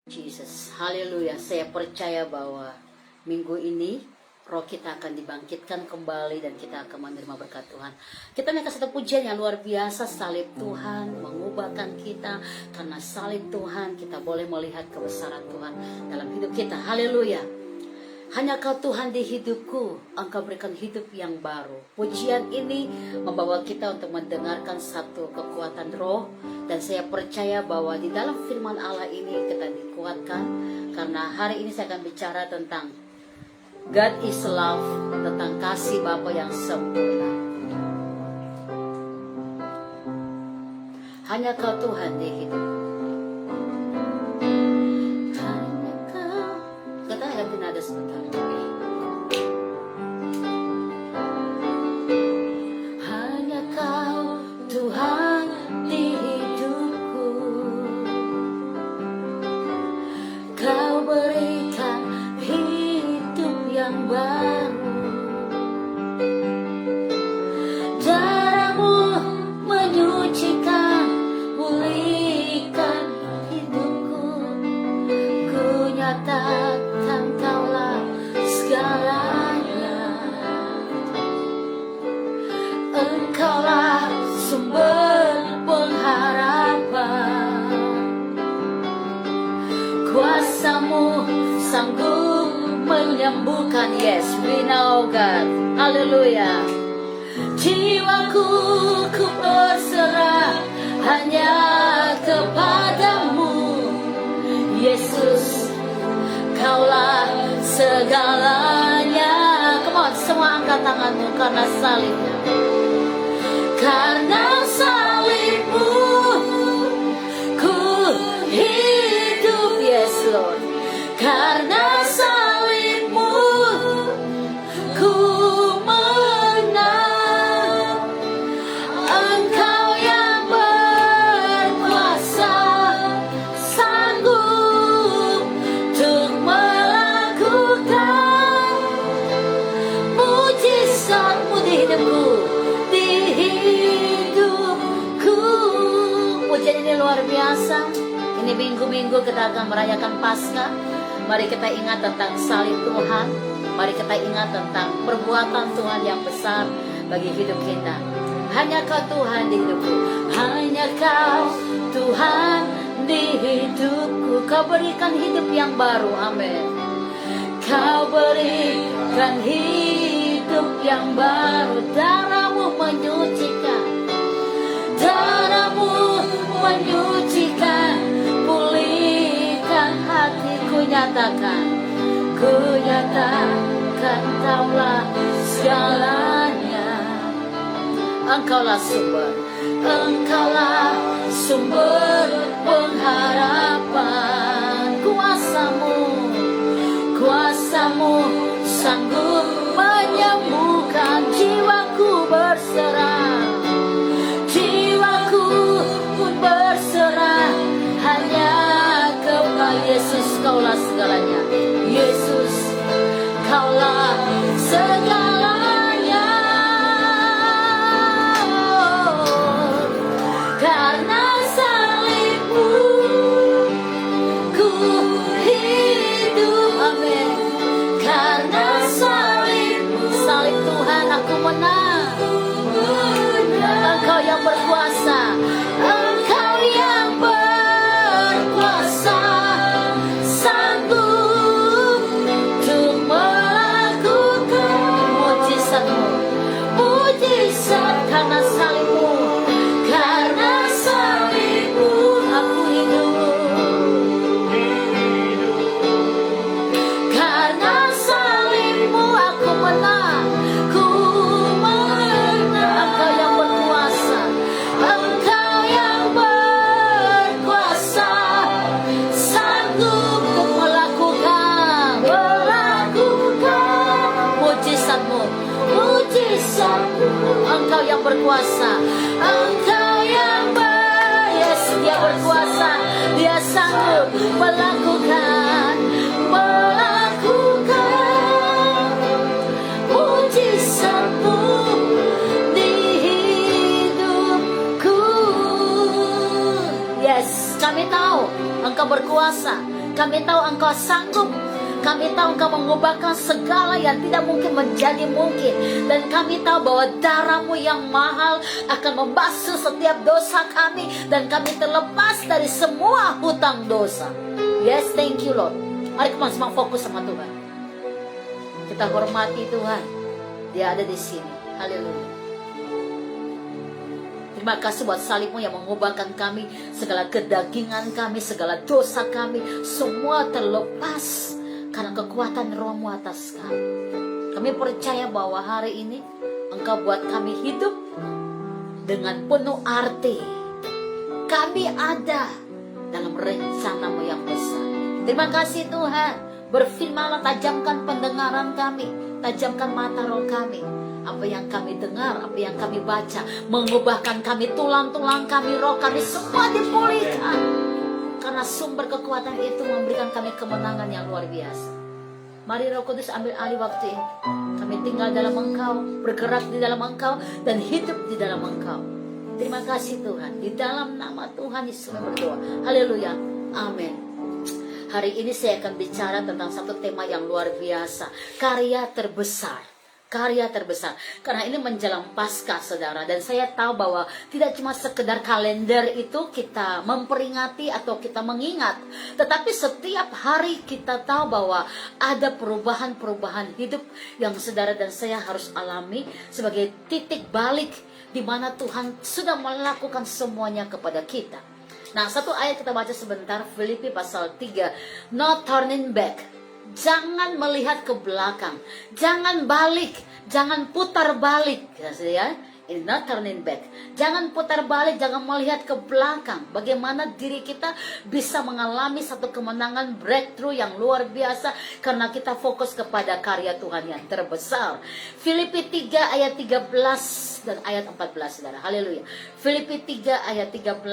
Jesus, haleluya. Saya percaya bahwa minggu ini roh kita akan dibangkitkan kembali dan kita akan menerima berkat Tuhan. Kita naikkan satu pujian yang luar biasa. Salib Tuhan mengubahkan kita. Karena salib Tuhan kita boleh melihat kebesaran Tuhan dalam hidup kita. Haleluya. Hanya Kau Tuhan di hidupku, Engkau berikan hidup yang baru. Pujian ini membawa kita untuk mendengarkan satu kekuatan roh. Dan saya percaya bahwa di dalam firman Allah ini kita dikuatkan. Karena hari ini saya akan bicara tentang God is love, tentang kasih Bapa yang sempurna. Hanya Kau Tuhan di hidupku. Hanya Kau. Katanya ganti nada sebentar. Hanya Kau Tuhan di hidupku. Kau berikan hidup yang baru. Darah-Mu menyucikan, pulihkan hidupku. Ku nyatakan Kaulah segalanya. Engkaulah sumber pengharapan. Kuasa-Mu sanggup menyembuhkan. Yes, we know God. Haleluya. Jiwaku ku berserah hanya kepadamu. Yesus, Kaulah segalanya. Come on, semua angkat tanganmu karena salibnya. Karena salib-Mu ku hidup. Yes Lord. Karena salib-Mu ku menang. Engkau yang berkuasa, sanggup untuk melakukan mujizat-Mu di hidupku, di hidupku. Pujian ini luar biasa. Ini minggu-minggu kita akan merayakan Paskah. Mari kita ingat tentang salib Tuhan. Mari kita ingat tentang perbuatan Tuhan yang besar bagi hidup kita. Hanya Kau Tuhan di hidupku. Hanya Kau Tuhan di hidupku. Kau berikan hidup yang baru. Amin. Kau berikan hidup yang baru. Darah-Mu menyucikan. Darah-Mu menyucikan, pulihkan hatiku. Nyatakan, ku nyatakan Kaulah segalanya. Engkaulah sumber, Engkaulah sumber pengharapan. Kuasa-Mu, Kuasa-Mu sanggup menyembuhkan. Jiwaku berserah, jiwaku pun berserah hanya kepada Yesus. Kaulah segalanya. Yesus, Kaulah segalanya. Karena salib-Mu ku hidup. Amin. Karena salib-Mu, salib Tuhan aku menang. Engkau yang berkuasa, Engkau yang berkuasa, sanggup untuk melakukan mujizat-Mu, mujizat. Karena salib-Mu, karena salib-Mu aku hidup. Karena salib-Mu aku menang, ku menang. Engkau yang berkuasa, Engkau yang berkuasa, sanggup untuk melakukan mujizat-Mu, mujizat-Mu. Engkau yang berkuasa, Engkau yang yes, Dia berkuasa, Dia sanggup melakukan mujizat-Mu di hidupku. Yes, kami tahu Engkau berkuasa. Kami tahu Engkau sanggup. Kami tahu Engkau mengubahkan segala yang tidak mungkin menjadi mungkin. Dan kami tahu bahwa darah-Mu yang mahal akan membasuh setiap dosa kami. Dan kami terlepas dari semua hutang dosa. Yes, thank you Lord. Mari kita semua fokus sama Tuhan. Kita hormati Tuhan. Dia ada di sini. Haleluya. Terima kasih buat salib-Mu yang mengubahkan kami. Segala kedagingan kami, segala dosa kami, semua terlepas karena kekuatan Roh-Mu atas kami. Kami percaya bahwa hari ini Engkau buat kami hidup dengan penuh arti. Kami ada dalam rencana-Mu yang besar. Terima kasih Tuhan. Berfirmanlah, tajamkan pendengaran kami, tajamkan mata roh kami. Apa yang kami dengar, apa yang kami baca, mengubahkan kami, tulang-tulang kami, roh kami, semua dipulihkan. Karena sumber kekuatan itu memberikan kami kemenangan yang luar biasa. Mari Roh Kudus ambil alih waktu ini. Kami tinggal dalam Engkau, bergerak di dalam Engkau, dan hidup di dalam Engkau. Terima kasih Tuhan. Di dalam nama Tuhan Yesus kami berdoa. Haleluya. Amin. Hari ini saya akan bicara tentang satu tema yang luar biasa. Karya terbesar. Karya terbesar. Karena ini menjelang Paskah saudara. Dan saya tahu bahwa tidak cuma sekedar kalender itu kita memperingati atau kita mengingat. Tetapi setiap hari kita tahu bahwa ada perubahan-perubahan hidup yang saudara dan saya harus alami sebagai titik balik di mana Tuhan sudah melakukan semuanya kepada kita. Nah, satu ayat kita baca sebentar, Filipi pasal 3. No turning back. Jangan melihat ke belakang, jangan balik, jangan putar balik, ya. In not turning back. Jangan putar balik, jangan melihat ke belakang. Bagaimana diri kita bisa mengalami satu kemenangan breakthrough yang luar biasa karena kita fokus kepada karya Tuhan yang terbesar. Filipi 3 ayat 13 dan ayat 14, saudara. Haleluya. Filipi 3 ayat 13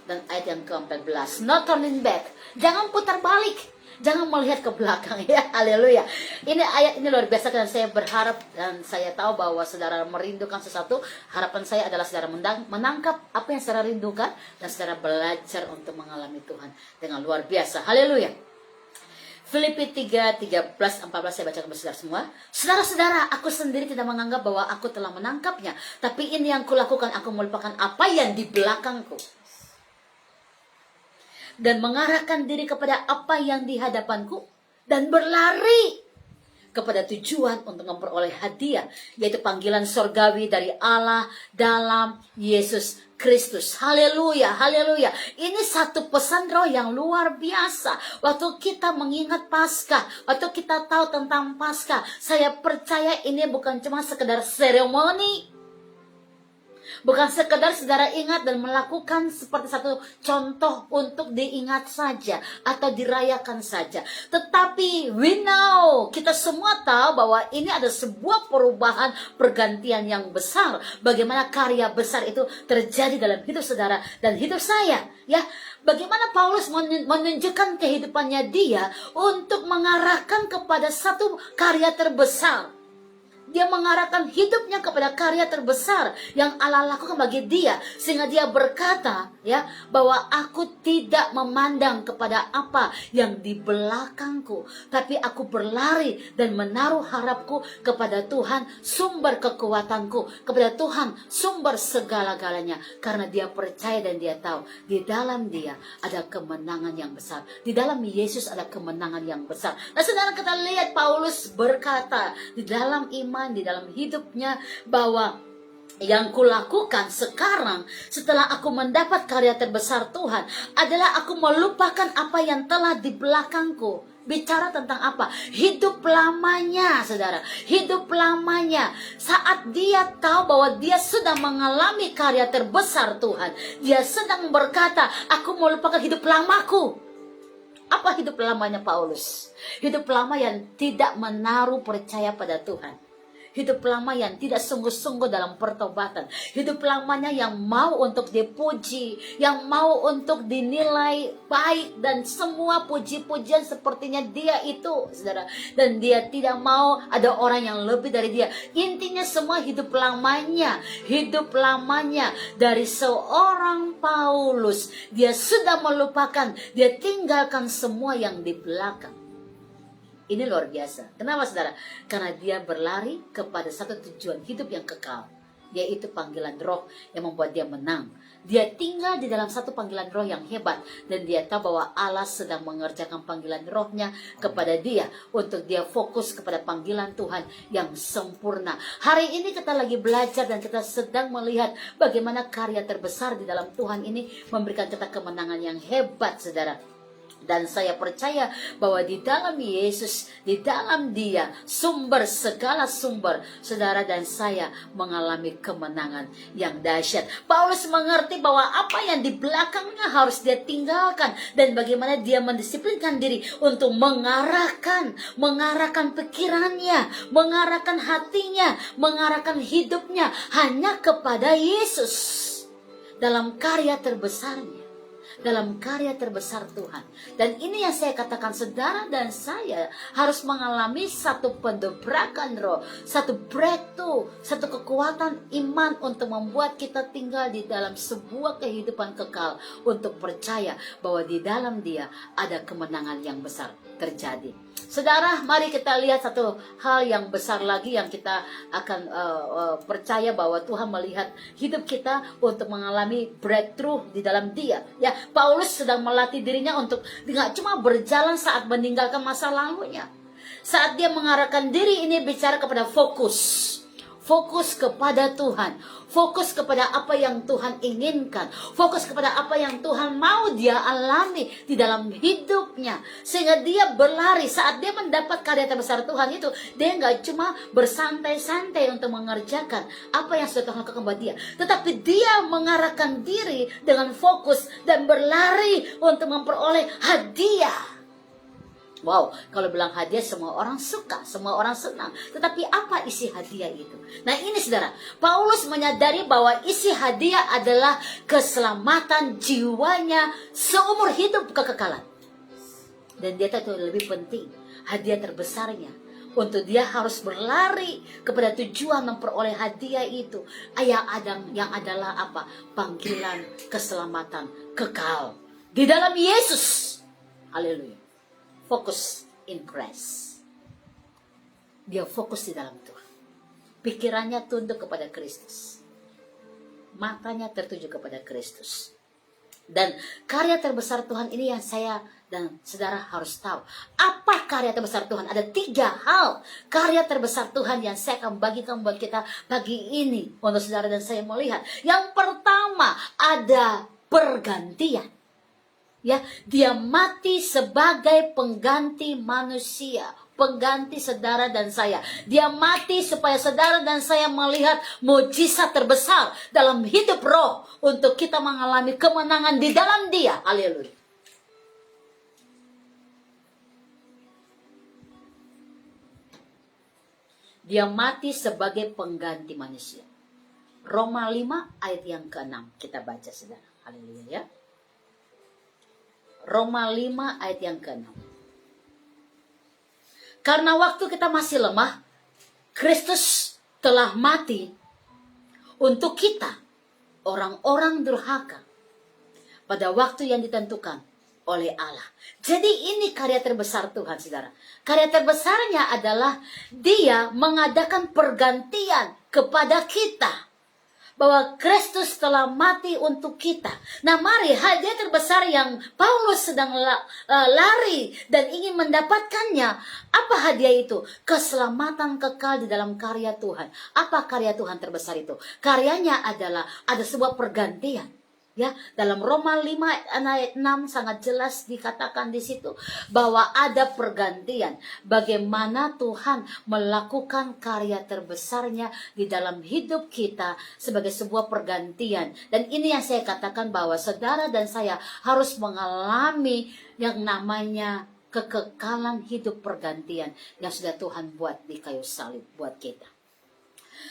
dan ayat yang ke-14. Not turning back. Jangan putar balik. Jangan melihat ke belakang, ya. Haleluya. Ini ayat ini luar biasa dan saya berharap dan saya tahu bahwa saudara merindukan sesuatu. Harapan saya adalah saudara menangkap apa yang saudara rindukan dan saudara belajar untuk mengalami Tuhan dengan luar biasa. Haleluya. Filipi 3, 13, 14 saya baca kepada saudara semua. Saudara-saudara, aku sendiri tidak menganggap bahwa aku telah menangkapnya. Tapi ini yang kulakukan, aku melupakan apa yang di belakangku. Dan mengarahkan diri kepada apa yang di hadapanku. Dan berlari kepada tujuan untuk memperoleh hadiah. Yaitu panggilan sorgawi dari Allah dalam Yesus Kristus. Haleluya, haleluya. Ini satu pesan roh yang luar biasa. Waktu kita mengingat Paskah, waktu kita tahu tentang Paskah, saya percaya ini bukan cuma sekedar seremoni. Bukan sekedar saudara ingat dan melakukan seperti satu contoh untuk diingat saja atau dirayakan saja. Tetapi we know, kita semua tahu bahwa ini ada sebuah perubahan pergantian yang besar. Bagaimana karya besar itu terjadi dalam hidup saudara dan hidup saya. Ya, bagaimana Paulus menunjukkan kehidupannya dia untuk mengarahkan kepada satu karya terbesar. Dia mengarahkan hidupnya kepada karya terbesar yang Allah lakukan bagi dia. Sehingga dia berkata, ya, bahwa aku tidak memandang kepada apa yang di belakangku. Tapi aku berlari dan menaruh harapku kepada Tuhan, sumber kekuatanku. Kepada Tuhan, sumber segala-galanya. Karena dia percaya dan dia tahu, di dalam dia ada kemenangan yang besar. Di dalam Yesus ada kemenangan yang besar. Nah, saudara, kita lihat Paulus berkata, di dalam iman, di dalam hidupnya, bahwa yang kulakukan sekarang setelah aku mendapat karya terbesar Tuhan adalah aku melupakan apa yang telah di belakangku. Bicara tentang apa? Hidup lamanya, saudara. Hidup lamanya. Saat dia tahu bahwa dia sudah mengalami karya terbesar Tuhan, dia sedang berkata, aku melupakan hidup lamaku. Apa hidup lamanya Paulus? Hidup lama yang tidak menaruh percaya pada Tuhan, hidup lama yang tidak sungguh-sungguh dalam pertobatan, hidup lamanya yang mau untuk dipuji, yang mau untuk dinilai baik, dan semua puji-pujian sepertinya dia itu, saudara. Dan dia tidak mau ada orang yang lebih dari dia. Intinya semua hidup lamanya dari seorang Paulus, dia sudah melupakan, dia tinggalkan semua yang di belakang. Ini luar biasa. Kenapa, saudara? Karena dia berlari kepada satu tujuan hidup yang kekal, yaitu panggilan roh yang membuat dia menang. Dia tinggal di dalam satu panggilan roh yang hebat, dan dia tahu bahwa Allah sedang mengerjakan panggilan rohnya kepada dia, untuk dia fokus kepada panggilan Tuhan yang sempurna. Hari ini kita lagi belajar dan kita sedang melihat bagaimana karya terbesar di dalam Tuhan ini memberikan kita kemenangan yang hebat, saudara. Dan saya percaya bahwa di dalam Yesus, di dalam Dia, sumber segala sumber, saudara dan saya mengalami kemenangan yang dahsyat. Paulus mengerti bahwa apa yang di belakangnya harus dia tinggalkan, dan bagaimana dia mendisiplinkan diri untuk mengarahkan pikirannya, mengarahkan hatinya, mengarahkan hidupnya hanya kepada Yesus dalam karya terbesarnya, dalam karya terbesar Tuhan. Dan ini yang saya katakan, saudara dan saya harus mengalami satu pendobrakan roh, satu breakthrough, satu kekuatan iman untuk membuat kita tinggal di dalam sebuah kehidupan kekal, untuk percaya bahwa di dalam Dia ada kemenangan yang besar terjadi. Saudara, mari kita lihat satu hal yang besar lagi yang kita akan percaya bahwa Tuhan melihat hidup kita untuk mengalami breakthrough di dalam Dia. Ya, Paulus sedang melatih dirinya untuk tidak cuma berjalan saat meninggalkan masa lalunya. Saat dia mengarahkan diri, ini bicara kepada fokus kepada Tuhan, fokus kepada apa yang Tuhan inginkan, fokus kepada apa yang Tuhan mau dia alami di dalam hidupnya, sehingga dia berlari. Saat dia mendapat karya terbesar Tuhan itu, dia nggak cuma bersantai-santai untuk mengerjakan apa yang sudah Tuhan lakukan buat dia, tetapi dia mengarahkan diri dengan fokus dan berlari untuk memperoleh hadiah. Wow, kalau bilang hadiah semua orang suka, semua orang senang. Tetapi apa isi hadiah itu? Nah ini, saudara, Paulus menyadari bahwa isi hadiah adalah keselamatan jiwanya seumur hidup kekekalan. Dan dia tahu itu lebih penting, hadiah terbesarnya, untuk dia harus berlari kepada tujuan memperoleh hadiah itu, yang adalah apa? Panggilan keselamatan kekal di dalam Yesus. Haleluya. Fokus in Christ. Dia fokus di dalam Tuhan. Pikirannya tunduk kepada Kristus. Matanya tertuju kepada Kristus. Dan karya terbesar Tuhan ini yang saya dan saudara harus tahu. Apa karya terbesar Tuhan? Ada 3 hal karya terbesar Tuhan yang saya akan bagikan buat kita pagi ini, untuk saudara dan saya melihat. Yang pertama, ada pergantian. Ya, dia mati sebagai pengganti manusia, pengganti saudara dan saya. Dia mati supaya saudara dan saya melihat mujizat terbesar dalam hidup roh, untuk kita mengalami kemenangan di dalam Dia. Haleluya. Dia mati sebagai pengganti manusia. Roma 5 ayat yang ke-6 kita baca, saudara. Haleluya ya. Roma 5 ayat yang ke-6. Karena waktu kita masih lemah, Kristus telah mati untuk kita, orang-orang durhaka, pada waktu yang ditentukan oleh Allah. Jadi ini karya terbesar Tuhan, saudara. Karya terbesarnya adalah Dia mengadakan pergantian kepada kita, bahwa Kristus telah mati untuk kita. Nah mari, hadiah terbesar yang Paulus sedang lari dan ingin mendapatkannya, apa hadiah itu? Keselamatan kekal di dalam karya Tuhan. Apa karya Tuhan terbesar itu? Karyanya adalah ada sebuah pergantian. Ya, dalam Roma 5 ayat 6 sangat jelas dikatakan di situ bahwa ada pergantian. Bagaimana Tuhan melakukan karya terbesarnya di dalam hidup kita sebagai sebuah pergantian. Dan ini yang saya katakan bahwa saudara dan saya harus mengalami yang namanya kekekalan hidup pergantian yang sudah Tuhan buat di kayu salib buat kita.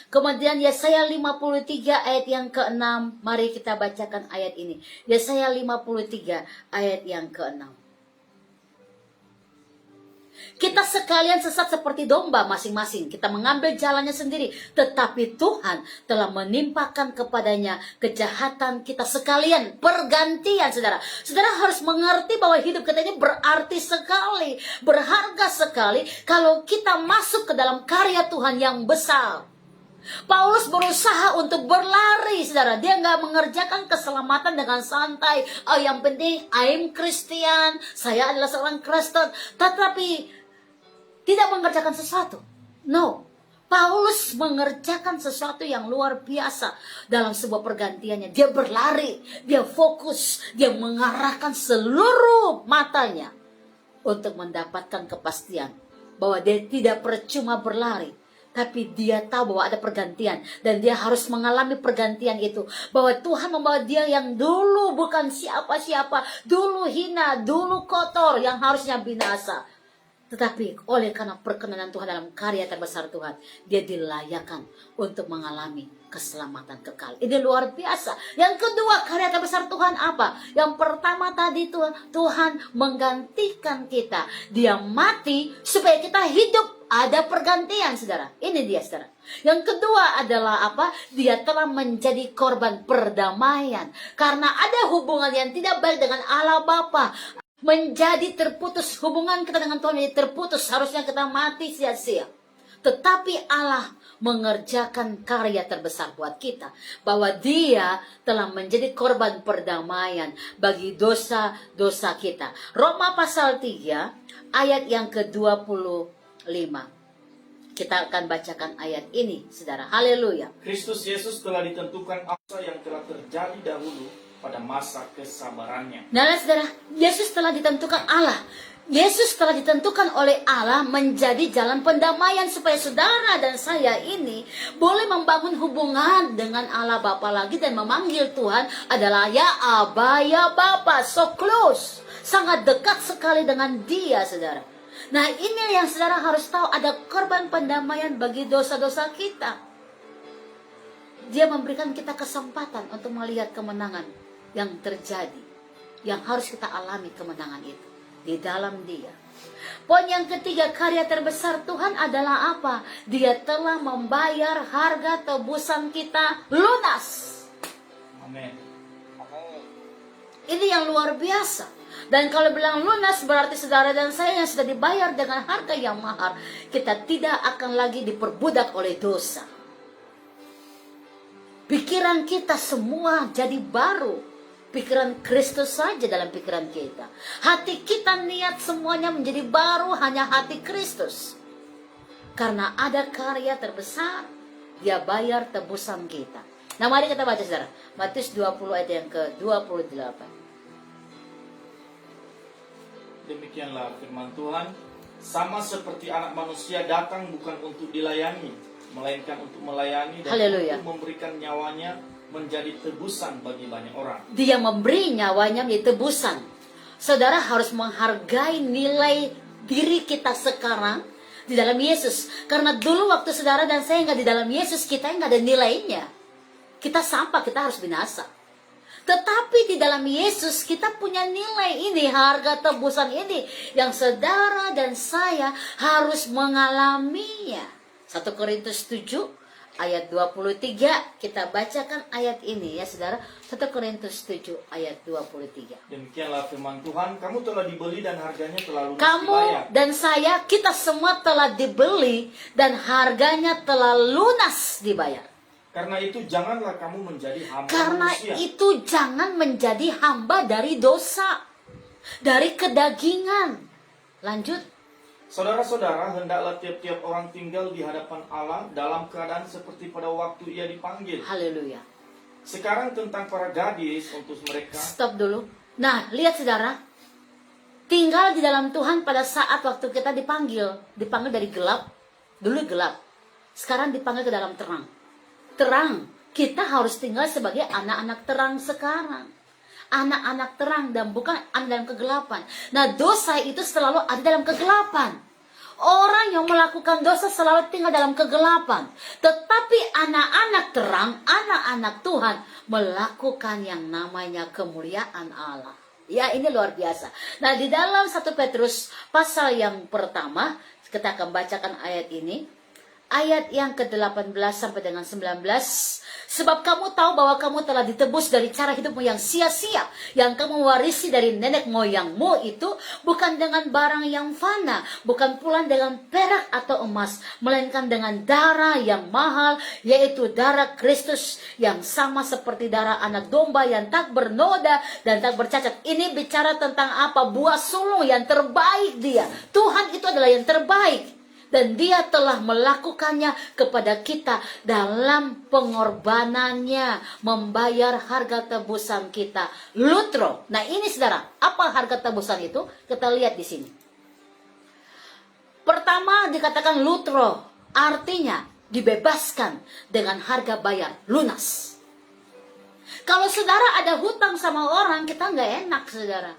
Kemudian Yesaya 53 ayat yang ke-6. Mari kita bacakan ayat ini. Yesaya 53 ayat yang ke-6. Kita sekalian sesat seperti domba masing-masing. Kita mengambil jalannya sendiri. Tetapi Tuhan telah menimpakan kepadanya kejahatan kita sekalian. Pergantian, saudara. Saudara harus mengerti bahwa hidup kita ini berarti sekali. Berharga sekali kalau kita masuk ke dalam karya Tuhan yang besar. Paulus berusaha untuk berlari, saudara. Dia nggak mengerjakan keselamatan dengan santai. Oh, yang penting I'm Christian, saya adalah seorang Kristen. Tetapi tidak mengerjakan sesuatu. No. Paulus mengerjakan sesuatu yang luar biasa dalam sebuah pergantiannya. Dia berlari, dia fokus, dia mengarahkan seluruh matanya untuk mendapatkan kepastian bahwa dia tidak percuma berlari. Tapi dia tahu bahwa ada pergantian. Dan dia harus mengalami pergantian itu. Bahwa Tuhan membawa dia yang dulu bukan siapa-siapa. Dulu hina, dulu kotor, yang harusnya binasa. Tetapi oleh karena perkenanan Tuhan dalam karya terbesar Tuhan, dia dilayakkan untuk mengalami keselamatan kekal. Ini luar biasa. Yang kedua, karya terbesar Tuhan apa? Yang pertama tadi Tuhan menggantikan kita. Dia mati supaya kita hidup. Ada pergantian, saudara. Ini dia, saudara. Yang kedua adalah apa? Dia telah menjadi korban perdamaian. Karena ada hubungan yang tidak baik dengan Allah Bapa. Menjadi terputus. Hubungan kita dengan Tuhan menjadi terputus. Harusnya kita mati sia-sia. Tetapi Allah mengerjakan karya terbesar buat kita. Bahwa dia telah menjadi korban perdamaian bagi dosa-dosa kita. Roma pasal 3 ayat yang ke-25. Kita akan bacakan ayat ini, saudara. Haleluya. Kristus Yesus telah ditentukan apa yang telah terjadi dahulu pada masa kesabarannya. Nah, saudara, Yesus telah ditentukan Allah. Yesus telah ditentukan oleh Allah menjadi jalan pendamaian supaya saudara dan saya ini boleh membangun hubungan dengan Allah Bapa lagi dan memanggil Tuhan adalah ya Aba, ya Bapa, so close. Sangat dekat sekali dengan Dia, saudara. Nah, ini yang saudara harus tahu, ada korban pendamaian bagi dosa-dosa kita. Dia memberikan kita kesempatan untuk melihat kemenangan yang terjadi, yang harus kita alami kemenangan itu di dalam Dia. Poin yang ketiga, karya terbesar Tuhan adalah apa? Dia telah membayar harga tebusan kita lunas. Amin. Ini yang luar biasa. Dan kalau bilang lunas berarti saudara dan saya yang sudah dibayar dengan harga yang mahal. Kita tidak akan lagi diperbudak oleh dosa. Pikiran kita semua jadi baru. Pikiran Kristus saja dalam pikiran kita. Hati kita niat semuanya menjadi baru, hanya hati Kristus. Karena ada karya terbesar, Dia bayar tebusan kita. Nah, mari kita baca, saudara. Matius 20 ayat yang ke-28. Demikianlah firman Tuhan, sama seperti anak manusia datang bukan untuk dilayani, melainkan untuk melayani dan Haleluya. untuk memberikan nyawanya menjadi tebusan bagi banyak orang. Dia memberi nyawanya menjadi tebusan. Saudara harus menghargai nilai diri kita sekarang di dalam Yesus. Karena dulu waktu saudara dan saya nggak di dalam Yesus, kita nggak ada nilainya. Kita sampah, kita harus binasa. Tetapi di dalam Yesus kita punya nilai ini, harga tebusan ini yang saudara dan saya harus mengalaminya. 1 Korintus 7 ayat 23, kita bacakan ayat ini ya saudara. 1 Korintus 7 ayat 23. Demikianlah firman Tuhan, kamu telah dibeli dan harganya telah lunas Kamu dibayar. dan saya, kita semua telah dibeli dan harganya telah lunas dibayar. Karena itu janganlah kamu menjadi hamba Karena manusia. itu jangan menjadi hamba dari dosa, dari kedagingan. Lanjut. Saudara-saudara, hendaklah tiap-tiap orang tinggal di hadapan Allah dalam keadaan seperti pada waktu ia dipanggil. Haleluya. Sekarang tentang para gadis, untuk mereka. Stop dulu. Nah, lihat saudara. Tinggal di dalam Tuhan pada saat waktu kita dipanggil. Dipanggil dari gelap. Dulu gelap. Sekarang dipanggil ke dalam terang. Terang. Kita harus tinggal sebagai anak-anak terang sekarang. Anak-anak terang dan bukan anak dalam kegelapan. Nah, dosa itu selalu ada dalam kegelapan. Orang yang melakukan dosa selalu tinggal dalam kegelapan. Tetapi anak-anak terang, anak-anak Tuhan melakukan yang namanya kemuliaan Allah. Ya, ini luar biasa. Nah, di dalam 1 Petrus pasal yang pertama, kita akan bacakan ayat ini. Ayat yang ke-18 sampai dengan 19. Sebab kamu tahu bahwa kamu telah ditebus dari cara hidupmu yang sia-sia, yang kamu warisi dari nenek moyangmu itu, bukan dengan barang yang fana, bukan pula dengan perak atau emas, melainkan dengan darah yang mahal, yaitu darah Kristus, yang sama seperti darah anak domba yang tak bernoda dan tak bercacat. Ini bicara tentang apa? Buah sulung yang terbaik dia. Tuhan itu adalah yang terbaik. Dan dia telah melakukannya kepada kita dalam pengorbanannya, membayar harga tebusan kita. Lutro. Nah, ini saudara, apa harga tebusan itu? Kita lihat di sini. Pertama dikatakan lutro, artinya dibebaskan dengan harga bayar lunas. Kalau saudara ada hutang sama orang, kita nggak enak, saudara.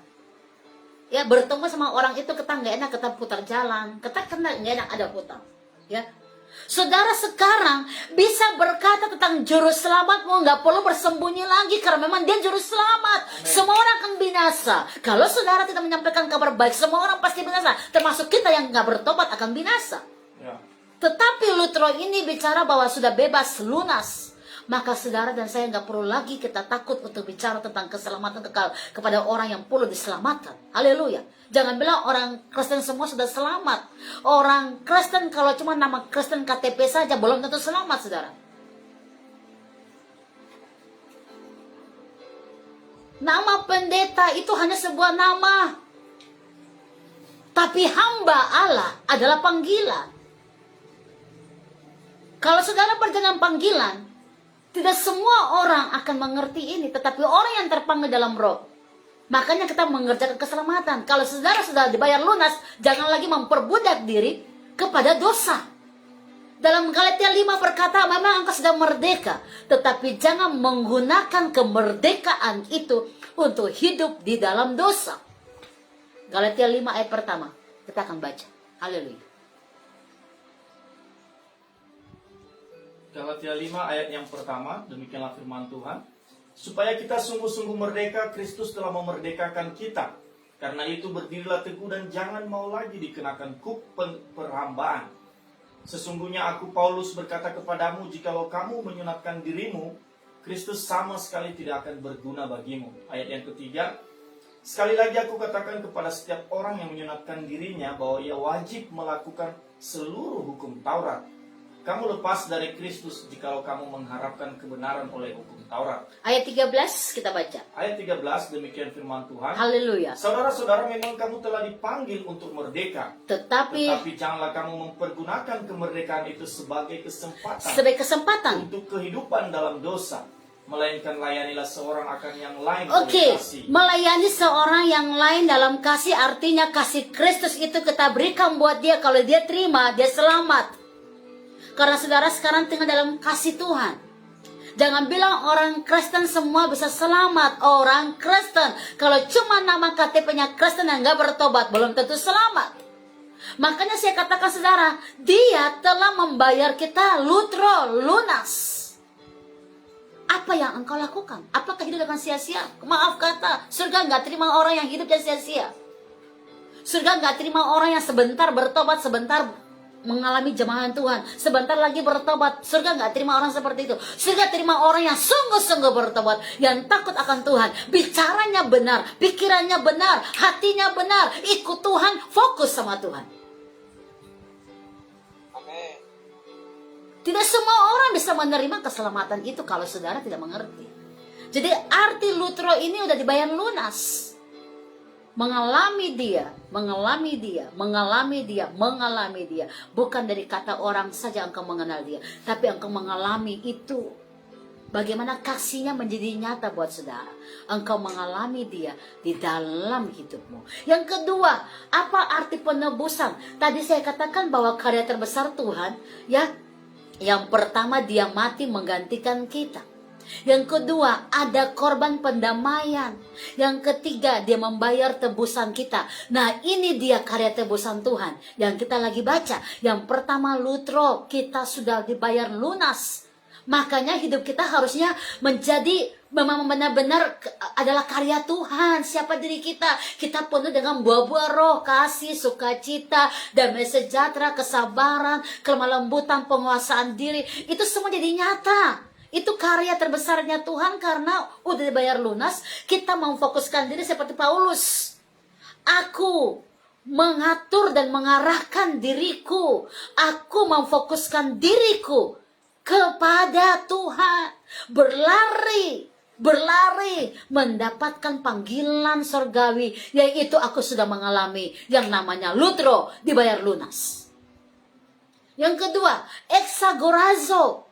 Ya, bertemu sama orang itu kita nggak enak, kita putar jalan, kita kena nggak enak, ada hutang. Ya, saudara sekarang bisa berkata tentang juru selamatmu, nggak perlu bersembunyi lagi karena memang dia juru selamat. Amen. Semua orang akan binasa. Kalau saudara tidak menyampaikan kabar baik, semua orang pasti binasa, termasuk kita yang nggak bertobat akan binasa. Ya. Tetapi lutro ini bicara bahwa sudah bebas lunas. Maka saudara dan saya nggak perlu lagi kita takut untuk bicara tentang keselamatan kekal kepada orang yang perlu diselamatkan. Haleluya. Jangan bilang orang Kristen semua sudah selamat. Orang Kristen kalau cuma nama Kristen KTP saja belum tentu selamat, saudara. Nama pendeta itu hanya sebuah nama. Tapi hamba Allah adalah panggilan. Kalau saudara berjalan panggilan, tidak semua orang akan mengerti ini, tetapi orang yang terpanggil dalam roh. Makanya kita mengerjakan keselamatan. Kalau saudara sudah dibayar lunas, jangan lagi memperbudak diri kepada dosa. Dalam Galatia 5 berkata, memang engkau sudah merdeka, tetapi jangan menggunakan kemerdekaan itu untuk hidup di dalam dosa. Galatia 5 ayat pertama, kita akan baca. Haleluya. Galatia 5 ayat yang pertama, demikianlah firman Tuhan. Supaya kita sungguh-sungguh merdeka, Kristus telah memerdekakan kita. Karena itu berdirilah teguh dan jangan mau lagi dikenakan kuk perhambaan. Sesungguhnya aku Paulus berkata kepadamu, jikalau kamu menyunatkan dirimu, Kristus sama sekali tidak akan berguna bagimu. Ayat yang ketiga, sekali lagi aku katakan kepada setiap orang yang menyunatkan dirinya bahwa ia wajib melakukan seluruh hukum Taurat. Kamu lepas dari Kristus jikalau kamu mengharapkan kebenaran oleh hukum Taurat. Ayat 13 kita baca. Ayat 13 demikian firman Tuhan. Haleluya. Saudara-saudara, memang kamu telah dipanggil untuk merdeka. Tetapi janganlah kamu mempergunakan kemerdekaan itu sebagai kesempatan. Untuk kehidupan dalam dosa. Melainkan layanilah seorang akan yang lain. Oke, melayani seorang yang lain dalam kasih, artinya kasih Kristus itu kita berikan buat dia. Kalau dia terima, dia selamat. Karena saudara sekarang tinggal dalam kasih Tuhan. Jangan bilang orang Kristen semua bisa selamat. Orang Kristen, kalau cuma nama KTP-nya Kristen yang gak bertobat, belum tentu selamat. Makanya saya katakan saudara, dia telah membayar kita lutro, lunas. Apa yang engkau lakukan? Apakah hidup dengan sia-sia? Maaf kata, surga gak terima orang yang hidup dengan sia-sia. Surga gak terima orang yang sebentar bertobat, sebentar mengalami jemahan Tuhan, sebentar lagi bertobat. Surga nggak terima orang seperti itu. Surga terima orang yang sungguh-sungguh bertobat, yang takut akan Tuhan, bicaranya benar, pikirannya benar, hatinya benar, ikut Tuhan, fokus sama Tuhan. Amin. Tidak semua orang bisa menerima keselamatan itu kalau saudara tidak mengerti. Jadi arti lutro ini udah dibayar lunas. Mengalami dia. Bukan dari kata orang saja engkau mengenal dia, tapi engkau mengalami itu. Bagaimana kasihnya menjadi nyata buat saudara. Engkau mengalami dia di dalam hidupmu. Yang kedua, apa arti penebusan? Tadi saya katakan bahwa karya terbesar Tuhan, ya, yang pertama dia mati menggantikan kita. Yang kedua, ada korban pendamaian. Yang ketiga, dia membayar tebusan kita. Nah, ini dia karya tebusan Tuhan yang kita lagi baca. Yang pertama, lutro, kita sudah dibayar lunas. Makanya hidup kita harusnya menjadi memang benar-benar adalah karya Tuhan. Siapa diri kita? Kita penuh dengan buah-buah roh, kasih, sukacita, damai sejahtera, kesabaran, kelemah lembutan, penguasaan diri. Itu semua jadi nyata. Itu karya terbesarnya Tuhan karena udah dibayar lunas. Kita memfokuskan diri seperti Paulus. Aku mengatur dan mengarahkan diriku. Aku memfokuskan diriku kepada Tuhan. Berlari, mendapatkan panggilan sorgawi. Yaitu aku sudah mengalami yang namanya lutro, dibayar lunas. Yang kedua, exagorazo,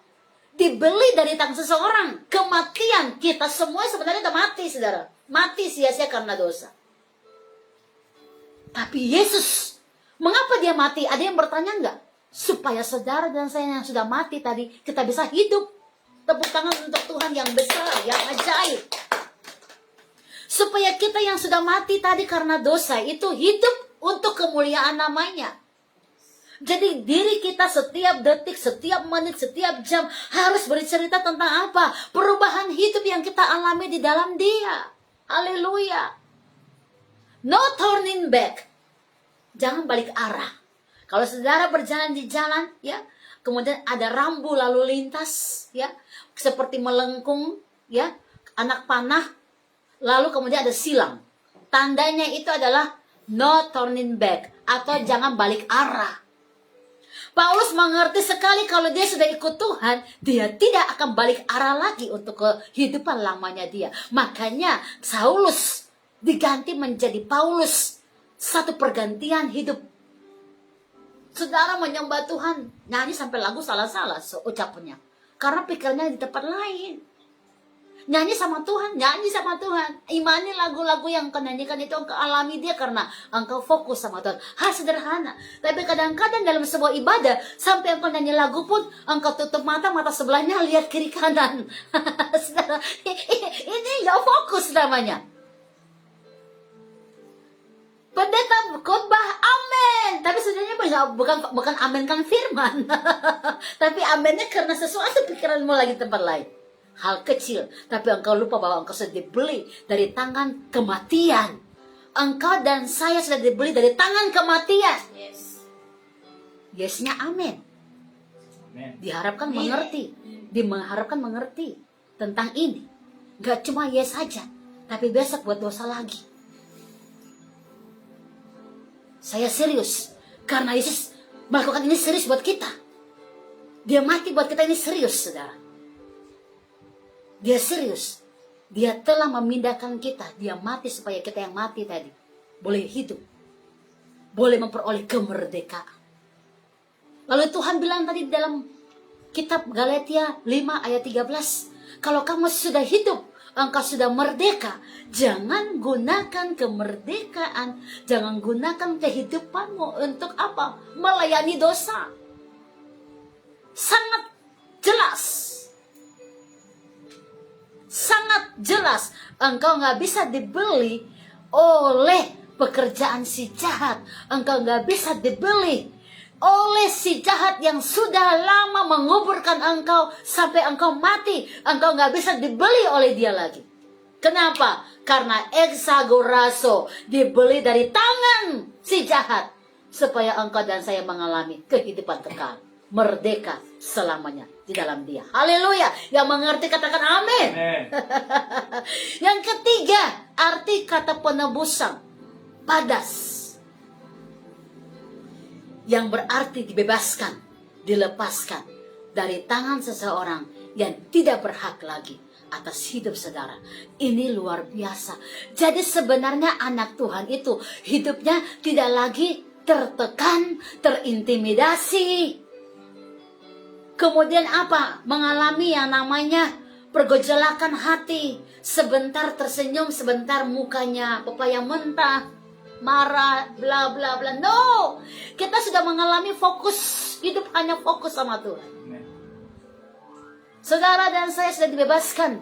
dibeli dari tangan seseorang. Kematian, kita semua sebenarnya udah mati, saudara. Mati sia-sia karena dosa. Tapi Yesus, mengapa dia mati? Ada yang bertanya enggak? Supaya saudara dan saya yang sudah mati tadi, kita bisa hidup. Tepuk tangan untuk Tuhan yang besar, yang ajaib. Supaya kita yang sudah mati tadi karena dosa itu hidup untuk kemuliaan namanya. Jadi diri kita setiap detik, setiap menit, setiap jam harus bercerita tentang apa? Perubahan hidup yang kita alami di dalam Dia. Haleluya. No turning back. Jangan balik arah. Kalau saudara berjalan di jalan, ya, kemudian ada rambu lalu lintas, ya, seperti melengkung, ya, anak panah, lalu kemudian ada silang. Tandanya itu adalah no turning back atau jangan balik arah. Paulus mengerti sekali kalau dia sudah ikut Tuhan, dia tidak akan balik arah lagi untuk kehidupan lamanya dia. Makanya Saulus diganti menjadi Paulus. Satu pergantian hidup. Saudara menyembah Tuhan, nyanyi sampai lagu salah-salah ucapannya. Karena pikirnya di tempat lain. Nyanyi sama Tuhan. Imani lagu-lagu yang kau nyanyikan itu engkau alami dia karena engkau fokus sama Tuhan. Hal sederhana. Tapi kadang-kadang dalam sebuah ibadah, sampai engkau nyanyi lagu pun, engkau tutup mata sebelahnya lihat kiri kanan. Ini gak fokus namanya. Pendeta khotbah amin, tapi sebenarnya bukan amin kan firman. Tapi aminnya karena sesuatu pikiranmu lagi tempat lain. Hal kecil, tapi engkau lupa bahwa engkau sudah dibeli dari tangan kematian. Engkau dan saya sudah dibeli dari tangan kematian. Yesnya amin. Diharapkan mengerti. Diharapkan mengerti tentang ini. Gak cuma yes saja, tapi besok buat dosa lagi. Saya serius karena Yesus melakukan ini serius buat kita. Dia mati buat kita, ini serius, saudara. Dia serius. Dia telah memindahkan kita. Dia mati supaya kita yang mati tadi boleh hidup, boleh memperoleh kemerdekaan. Lalu Tuhan bilang tadi dalam kitab Galatia 5 ayat 13, kalau kamu sudah hidup, engkau sudah merdeka, jangan gunakan kemerdekaan, jangan gunakan kehidupanmu untuk apa? Melayani dosa. Sangat jelas. Sangat jelas. Engkau gak bisa dibeli oleh pekerjaan si jahat. Engkau gak bisa dibeli oleh si jahat yang sudah lama menguburkan engkau sampai engkau mati. Engkau gak bisa dibeli oleh dia lagi. Kenapa? Karena exagorazo, dibeli dari tangan si jahat, supaya engkau dan saya mengalami kehidupan kekal, merdeka selamanya di dalam dia. Haleluya. Yang mengerti katakan amin. Yang ketiga, arti kata penebusan, padas, yang berarti dibebaskan, dilepaskan dari tangan seseorang yang tidak berhak lagi atas hidup saudara. Ini luar biasa. Jadi sebenarnya anak Tuhan itu hidupnya tidak lagi tertekan, terintimidasi. Kemudian apa? Mengalami yang namanya pergejolakan hati. Sebentar tersenyum, sebentar mukanya pepaya mentah, marah, bla bla bla. No, kita sudah mengalami fokus. Hidup hanya fokus sama Tuhan. Saudara dan saya sudah dibebaskan,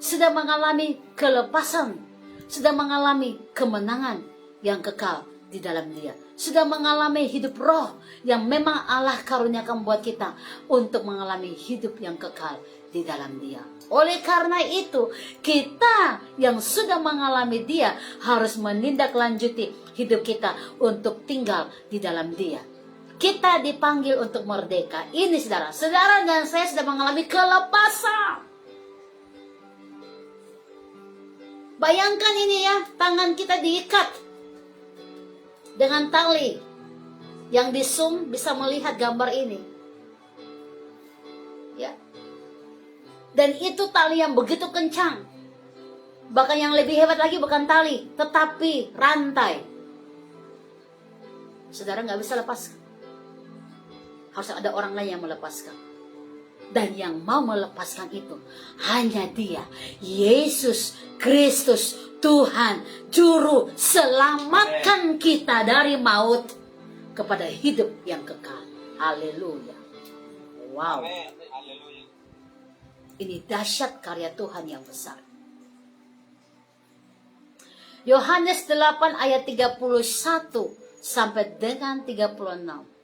sudah mengalami kelepasan, sudah mengalami kemenangan yang kekal di dalam Dia. Sudah mengalami hidup roh yang memang Allah karuniakan buat kita untuk mengalami hidup yang kekal di dalam Dia. Oleh karena itu, kita yang sudah mengalami Dia harus menindaklanjuti hidup kita untuk tinggal di dalam Dia. Kita dipanggil untuk merdeka. Ini saudara, saudara dan saya sudah mengalami kelepasan. Bayangkan ini ya, tangan kita diikat dengan tali. Yang di zoom bisa melihat gambar ini. Ya. Dan itu tali yang begitu kencang. Bahkan yang lebih hebat lagi bukan tali, tetapi rantai. Saudara nggak bisa lepaskan. Harus ada orang lain yang melepaskan. Dan yang mau melepaskan itu hanya Dia, Yesus Kristus, Tuhan, Juru selamatkan kita dari maut kepada hidup yang kekal. Haleluya. Wow. Ini dahsyat karya Tuhan yang besar. Yohanes 8 ayat 31 sampai dengan 36.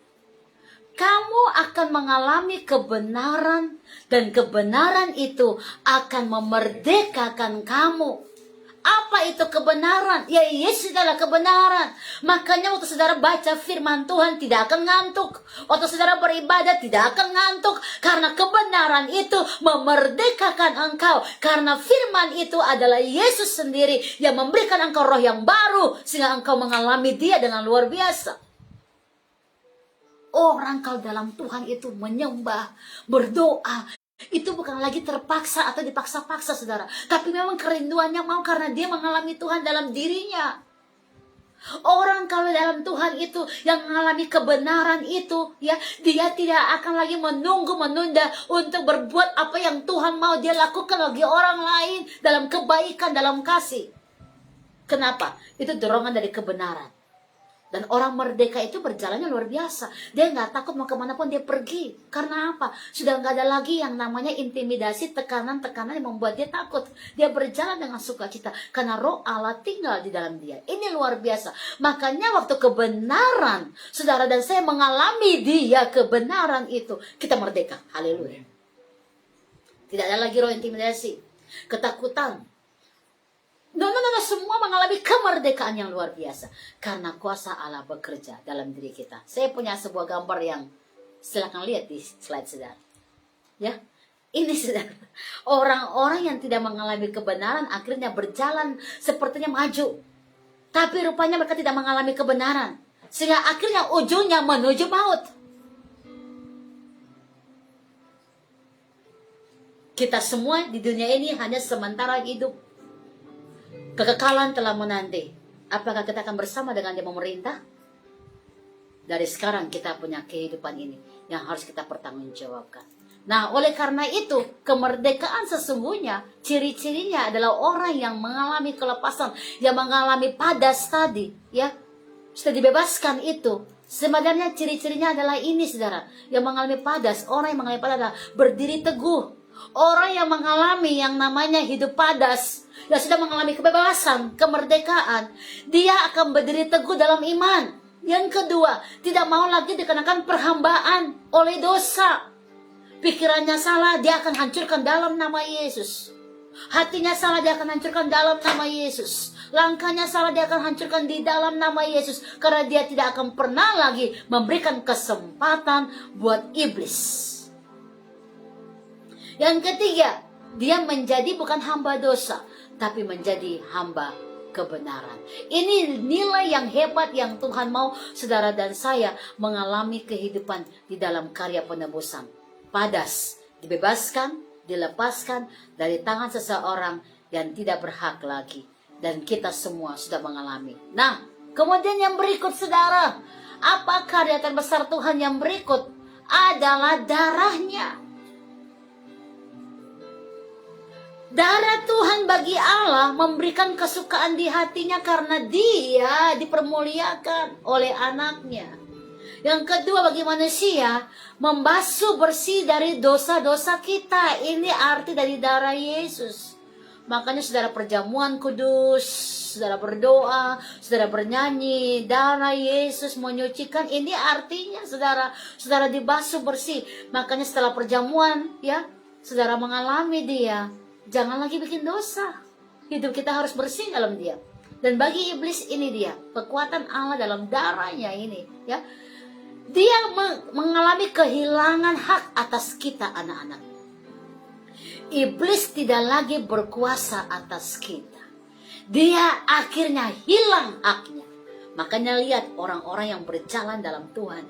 Kamu akan mengalami kebenaran dan kebenaran itu akan memerdekakan kamu. Apa itu kebenaran? Ya, Yesus adalah kebenaran. Makanya waktu saudara baca firman Tuhan tidak akan ngantuk. Waktu saudara beribadah tidak akan ngantuk. Karena kebenaran itu memerdekakan engkau. Karena firman itu adalah Yesus sendiri yang memberikan engkau roh yang baru. Sehingga engkau mengalami Dia dengan luar biasa. Orang kalau dalam Tuhan itu menyembah, berdoa, itu bukan lagi terpaksa atau dipaksa-paksa saudara. Tapi memang kerinduannya mau karena dia mengalami Tuhan dalam dirinya. Orang kalau dalam Tuhan itu yang mengalami kebenaran itu, ya, dia tidak akan lagi menunda untuk berbuat apa yang Tuhan mau dia lakukan bagi orang lain dalam kebaikan, dalam kasih. Kenapa? Itu dorongan dari kebenaran. Dan orang merdeka itu berjalannya luar biasa. Dia nggak takut mau kemanapun dia pergi. Karena apa? Sudah nggak ada lagi yang namanya intimidasi, tekanan-tekanan yang membuat dia takut. Dia berjalan dengan sukacita. Karena roh Allah tinggal di dalam dia. Ini luar biasa. Makanya waktu kebenaran, saudara dan saya mengalami Dia kebenaran itu, kita merdeka. Haleluya. Tidak ada lagi roh intimidasi, ketakutan. No, semua mengalami kemerdekaan yang luar biasa. Karena kuasa Allah bekerja dalam diri kita. Saya punya sebuah gambar yang silakan lihat di slide saudara. Ya, ini saudara. Orang-orang yang tidak mengalami kebenaran akhirnya berjalan sepertinya maju. Tapi rupanya mereka tidak mengalami kebenaran. Sehingga akhirnya ujungnya menuju maut. Kita semua di dunia ini hanya sementara hidup. Kekekalan telah menanti. Apakah kita akan bersama dengan Dia memerintah? Dari sekarang kita punya kehidupan ini yang harus kita pertanggungjawabkan. Nah, oleh karena itu, kemerdekaan sesungguhnya ciri-cirinya adalah orang yang mengalami kelepasan, yang mengalami padas tadi, ya. Sudah dibebaskan itu. Sebenarnya ciri-cirinya adalah ini, saudara. Yang mengalami padas, orang yang mengalami padas adalah berdiri teguh. Orang yang mengalami yang namanya hidup padas, yang sudah mengalami kebebasan, kemerdekaan, dia akan berdiri teguh dalam iman. Yang kedua, tidak mau lagi dikenakan perhambaan oleh dosa. Pikirannya salah, dia akan hancurkan dalam nama Yesus. Hatinya salah, dia akan hancurkan dalam nama Yesus. Langkahnya salah, dia akan hancurkan di dalam nama Yesus. Karena dia tidak akan pernah lagi memberikan kesempatan buat iblis. Yang ketiga, dia menjadi bukan hamba dosa, tapi menjadi hamba kebenaran. Ini nilai yang hebat yang Tuhan mau saudara dan saya mengalami kehidupan di dalam karya penebusan. Padas, dibebaskan, dilepaskan dari tangan seseorang yang tidak berhak lagi. Dan kita semua sudah mengalami. Nah, kemudian yang berikut saudara, apa karya terbesar Tuhan yang berikut? Adalah darahnya. Darah Tuhan bagi Allah memberikan kesukaan di hatinya karena Dia dipermuliakan oleh anaknya. Yang kedua, bagi manusia membasuh bersih dari dosa-dosa kita. Ini arti dari darah Yesus. Makanya saudara perjamuan kudus, saudara berdoa, saudara bernyanyi, darah Yesus menyucikan. Ini artinya saudara dibasuh bersih. Makanya setelah perjamuan, ya, saudara mengalami dia. Jangan lagi bikin dosa. Hidup kita harus bersih dalam dia. Dan bagi iblis ini dia, kekuatan Allah dalam darahnya ini, ya. Dia mengalami kehilangan hak atas kita anak-anak. Iblis tidak lagi berkuasa atas kita. Dia akhirnya hilang haknya. Makanya lihat orang-orang yang berjalan dalam Tuhan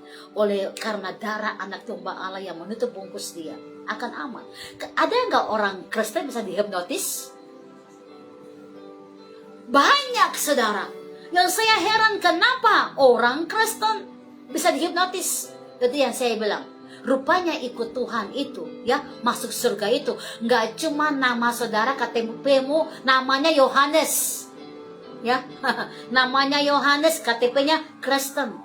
karena darah anak domba Allah yang menutup bungkus dia akan aman. Ada nggak orang Kristen bisa dihipnotis? Banyak saudara. Yang saya heran kenapa orang Kristen bisa dihipnotis. Itu yang saya bilang. Rupanya ikut Tuhan itu, ya, masuk surga itu nggak cuma nama saudara KTP-mu namanya Yohanes, ya, namanya Yohanes, KTP-nya Kristen.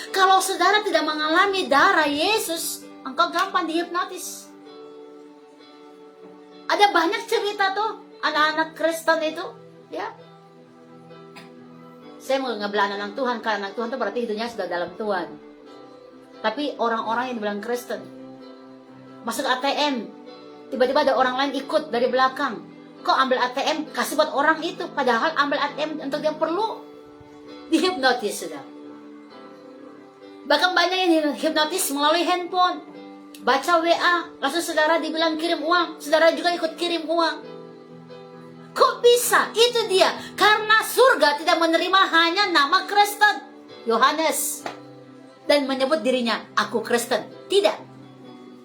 Kalau saudara tidak mengalami darah Yesus, engkau gampang dihipnotis. Ada banyak cerita tuh anak-anak Kristen itu, ya. Saya mau ngebelah anak Tuhan, karena anak Tuhan itu berarti hidupnya sudah dalam Tuhan. Tapi orang-orang yang dibilang Kristen masuk ATM, tiba-tiba ada orang lain ikut dari belakang. Kok ambil ATM, kasih buat orang itu, padahal ambil ATM untuk yang perlu. Dihipnotis sudah. Bahkan banyak yang dihipnotis melalui handphone. Baca WA, langsung saudara dibilang kirim uang, saudara juga ikut kirim uang. Kok bisa? Itu dia. Karena surga tidak menerima hanya nama Kristen, Yohanes, dan menyebut dirinya, aku Kristen. Tidak.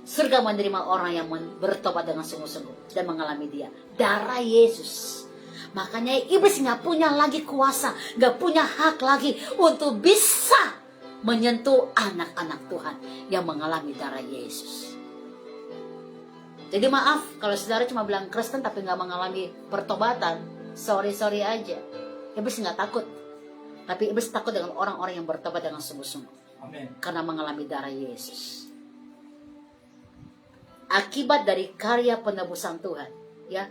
Surga menerima orang yang bertobat dengan sungguh-sungguh dan mengalami dia. Darah Yesus. Makanya iblis gak punya lagi kuasa, gak punya hak lagi untuk bisa menyentuh anak-anak Tuhan yang mengalami darah Yesus. Jadi maaf kalau saudara cuma bilang Kristen tapi gak mengalami pertobatan. Sorry aja. Iblis gak takut. Tapi iblis takut dengan orang-orang yang bertobat dengan sungguh-sungguh. Amin. Karena mengalami darah Yesus. Akibat dari karya penebusan Tuhan, ya,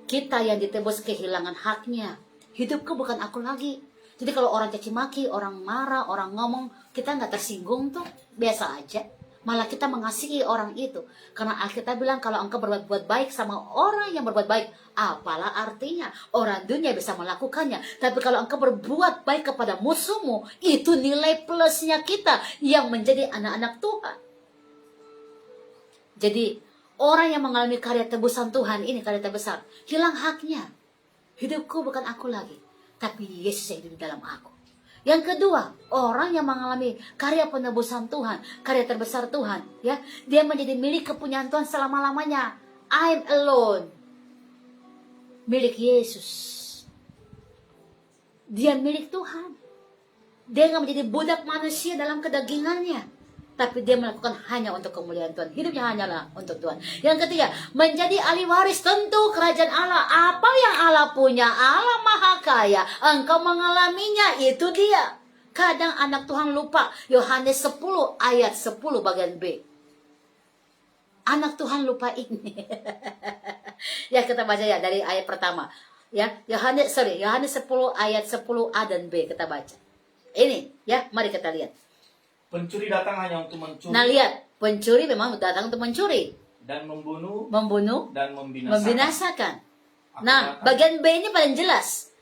kita yang ditebus kehilangan haknya. Hidupku bukan aku lagi. Jadi kalau orang caci maki, orang marah, orang ngomong, kita nggak tersinggung tuh, biasa aja. Malah kita mengasihi orang itu. Karena Alkitab bilang kalau engkau berbuat baik sama orang yang berbuat baik, apalah artinya? Orang dunia bisa melakukannya. Tapi kalau engkau berbuat baik kepada musuhmu, itu nilai plusnya kita yang menjadi anak-anak Tuhan. Jadi orang yang mengalami karya tebusan Tuhan, ini karya terbesar, hilang haknya. Hidupku bukan aku lagi, tapi Yesus yang hidup di dalam aku. Yang kedua, orang yang mengalami karya penebusan Tuhan, karya terbesar Tuhan, ya, dia menjadi milik kepunyaan Tuhan selama-lamanya. I'm alone. Milik Yesus. Dia milik Tuhan. Dia nggak menjadi budak manusia dalam kedagingannya, tapi dia melakukan hanya untuk kemuliaan Tuhan. Hidupnya hanyalah untuk Tuhan. Yang ketiga, menjadi ahli waris tentu kerajaan Allah. Apa yang Allah punya, Allah maha kaya. Engkau mengalaminya, itu dia. Kadang anak Tuhan lupa. Yohanes 10 ayat 10 bagian B. Anak Tuhan lupa ini. Ya, kita baca ya dari ayat pertama. Ya, Yohanes 10 ayat 10a dan B kita baca. Ini ya, mari kita lihat. Pencuri datang hanya untuk mencuri. Nah, lihat, pencuri memang datang untuk mencuri Dan membunuh. dan membinasakan. membinasakan. Nah, bagian B ini paling jelas.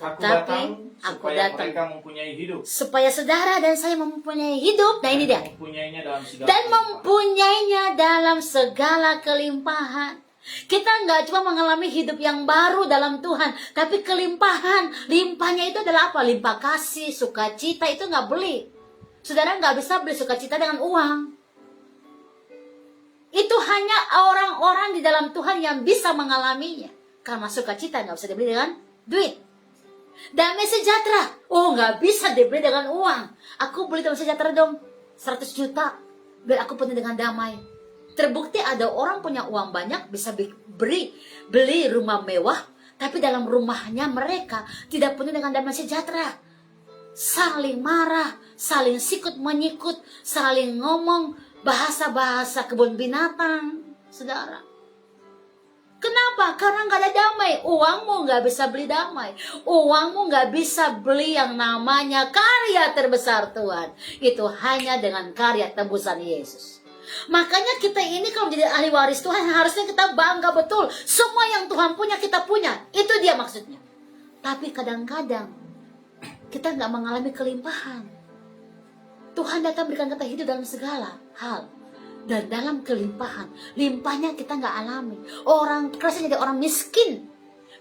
Aku Tapi datang supaya mereka mempunyai hidup. supaya saudara dan saya mempunyai hidup. Nah, ini dia. Mempunyainya dalam segala Dan kelimpahan. mempunyainya dalam segala kelimpahan. Kita nggak cuma mengalami hidup yang baru dalam Tuhan, tapi kelimpahan. Limpahnya itu adalah apa? Limpah kasih, sukacita, itu nggak beli. Saudara nggak bisa beli sukacita dengan uang. Itu hanya orang-orang di dalam Tuhan yang bisa mengalaminya. Karena sukacita nggak bisa dibeli dengan duit. Damai sejahtera, oh nggak bisa dibeli dengan uang. Aku beli damai sejahtera dong, 100 juta, biar aku penuh dengan damai. Terbukti ada orang punya uang banyak, bisa beli rumah mewah, tapi dalam rumahnya mereka tidak penuh dengan damai sejahtera. saling marah, saling sikut menyikut, saling ngomong bahasa-bahasa kebun binatang, saudara. Kenapa? Karena nggak ada damai. Uangmu nggak bisa beli damai. Uangmu nggak bisa beli yang namanya karya terbesar Tuhan. Itu hanya dengan karya tebusan Yesus. Makanya kita ini kalau menjadi ahli waris Tuhan, harusnya kita bangga betul. Semua yang Tuhan punya, kita punya. Itu dia maksudnya. Tapi kadang-kadang kita nggak mengalami kelimpahan. Tuhan datang berikan kita hidup dalam segala hal. Dan dalam kelimpahan, limpahnya kita nggak alami. Orang kerasnya jadi orang miskin.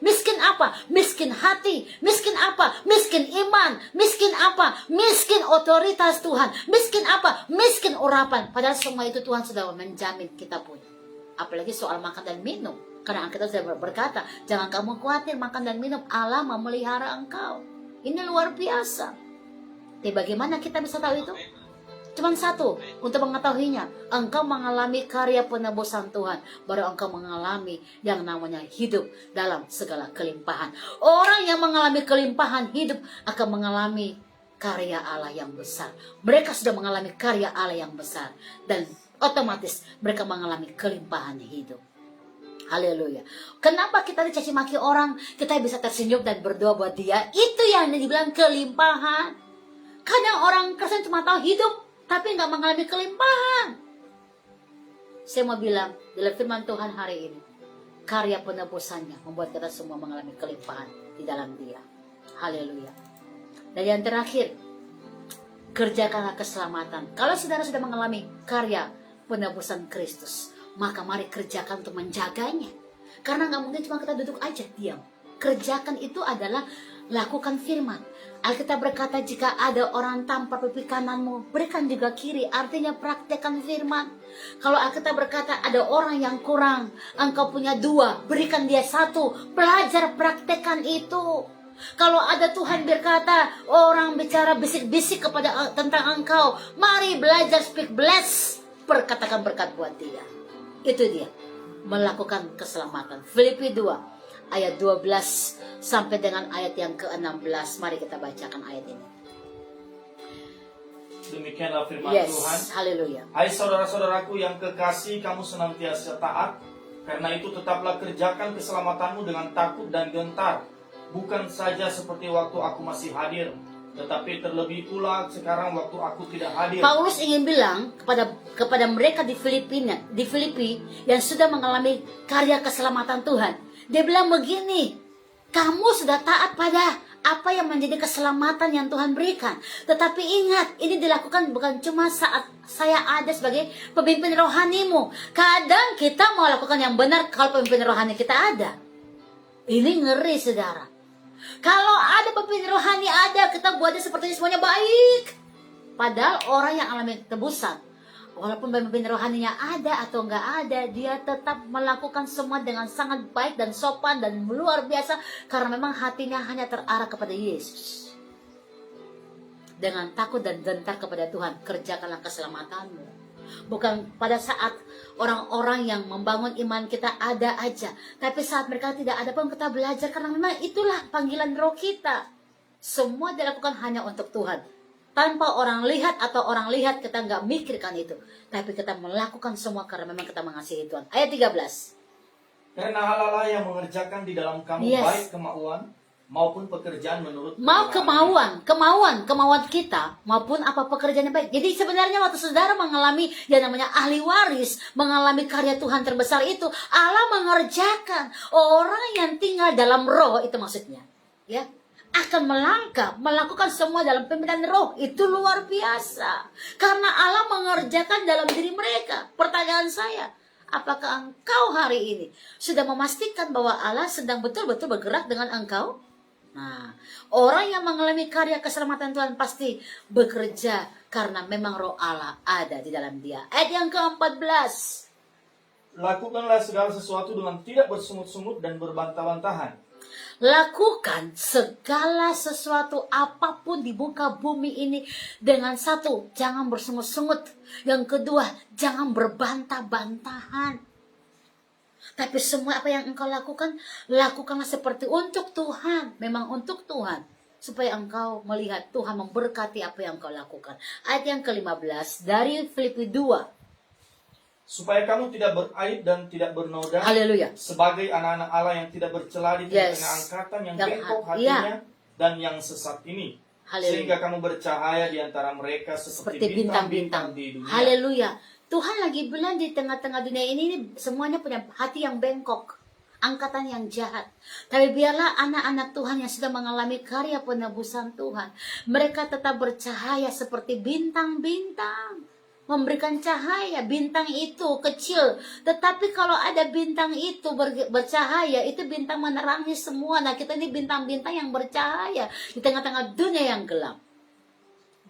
Miskin apa? Miskin hati. Miskin apa? Miskin iman. Miskin apa? Miskin otoritas Tuhan. Miskin apa? Miskin urapan. Padahal semua itu Tuhan sudah menjamin kita punya. Apalagi soal makan dan minum. Karena kita sudah berkata, jangan kamu khawatir makan dan minum, Allah memelihara engkau. Ini luar biasa. Tapi bagaimana kita bisa tahu itu? Cuman satu, untuk mengetahuinya, engkau mengalami karya penebusan Tuhan, baru engkau mengalami yang namanya hidup dalam segala kelimpahan. Orang yang mengalami kelimpahan hidup akan mengalami karya Allah yang besar. Mereka sudah mengalami karya Allah yang besar, dan otomatis mereka mengalami kelimpahan hidup. Haleluya. Kenapa kita dicaci maki orang, kita bisa tersenyum dan berdoa buat dia? Itu yang dibilang kelimpahan. Kadang orang Kristen cuma tahu hidup, tapi nggak mengalami kelimpahan. Saya mau bilang, dalam firman Tuhan hari ini, karya penebusannya membuat kita semua mengalami kelimpahan di dalam Dia. Haleluya. Dan yang terakhir, kerjakanlah keselamatan. Kalau saudara sudah mengalami karya penebusan Kristus, maka mari kerjakan untuk menjaganya. Karena nggak mungkin cuma kita duduk aja diam. Kerjakan itu adalah lakukan firman. Alkitab berkata, jika ada orang tampar pipi kananmu, berikan juga kiri. Artinya praktekkan firman. Kalau Alkitab berkata ada orang yang kurang, engkau punya 2, berikan dia 1. Belajar praktekkan itu. Kalau ada Tuhan berkata, orang bicara bisik-bisik tentang engkau, mari belajar speak bless. Perkatakan berkat buat dia. Itu dia, melakukan keselamatan. Filipi 2 ayat 12 sampai dengan ayat yang ke-16. Mari kita bacakan ayat ini. Demikianlah firman Tuhan. Haleluya. Hai saudara-saudaraku yang kekasih, kamu senantiasa taat. Karena itu tetaplah kerjakan keselamatanmu dengan takut dan gentar. Bukan saja seperti waktu aku masih hadir, tetapi terlebih pula sekarang waktu aku tidak hadir. Paulus ingin bilang kepada mereka di Filipi yang sudah mengalami karya keselamatan Tuhan. Dia bilang begini, kamu sudah taat pada apa yang menjadi keselamatan yang Tuhan berikan. Tetapi ingat, ini dilakukan bukan cuma saat saya ada sebagai pemimpin rohanimu. Kadang kita mau lakukan yang benar kalau pemimpin rohani kita ada. Ini ngeri, saudara. Kalau ada pemimpin rohani ada, kita buatnya sepertinya semuanya baik. Padahal orang yang alami tebusan, walaupun pemimpin rohaninya ada atau nggak ada, dia tetap melakukan semua dengan sangat baik dan sopan dan luar biasa. Karena memang hatinya hanya terarah kepada Yesus. Dengan takut dan gentar kepada Tuhan, kerjakanlah keselamatanmu. Bukan pada saat orang-orang yang membangun iman kita ada aja, tapi saat mereka tidak ada pun kita belajar. Karena memang itulah panggilan roh kita. Semua dilakukan hanya untuk Tuhan. Tanpa orang lihat atau orang lihat, kita nggak mikirkan itu. Tapi kita melakukan semua karena memang kita mengasihi Tuhan. Ayat 13. Karena Allah yang mengerjakan di dalam kamu baik kemauan maupun pekerjaan menurut kemauan kita maupun apa pekerjaan yang baik. Jadi sebenarnya waktu saudara mengalami yang namanya ahli waris, mengalami karya Tuhan terbesar itu, Allah mengerjakan. Orang yang tinggal dalam roh, itu maksudnya, ya, akan melakukan semua dalam pimpinan roh. Itu luar biasa. Karena Allah mengerjakan dalam diri mereka. Pertanyaan saya, apakah engkau hari ini sudah memastikan bahwa Allah sedang betul-betul bergerak dengan engkau? Nah, orang yang mengalami karya keselamatan Tuhan pasti bekerja karena memang roh Allah ada di dalam dia. Ayat yang ke-14. Lakukanlah segala sesuatu dengan tidak bersungut-sungut dan berbantah-bantahan. Lakukan segala sesuatu apapun di muka bumi ini dengan satu, jangan bersungut-sungut. Yang kedua, jangan berbantah-bantahan. Tapi semua apa yang engkau lakukan, lakukanlah seperti untuk Tuhan. Memang untuk Tuhan. supaya engkau melihat Tuhan memberkati apa yang engkau lakukan. Ayat yang ke-15 dari Filipi 2. Supaya kamu tidak beraib dan tidak bernoda, Haleluya. sebagai anak-anak Allah yang tidak bercela di Yes. tengah angkatan yang Dan bengkok iya. hatinya dan yang sesat ini. Haleluya. Sehingga kamu bercahaya di antara mereka Seperti seperti bintang-bintang. bintang-bintang di dunia. Haleluya. Tuhan lagi bilang di tengah-tengah dunia ini semuanya punya hati yang bengkok, angkatan yang jahat. Tapi biarlah anak-anak Tuhan yang sudah mengalami karya penebusan Tuhan, mereka tetap bercahaya seperti bintang-bintang. Memberikan cahaya. Bintang itu kecil, tetapi kalau ada bintang itu bercahaya, itu bintang menerangi semua. Nah, kita ini bintang-bintang yang bercahaya di tengah-tengah dunia yang gelap.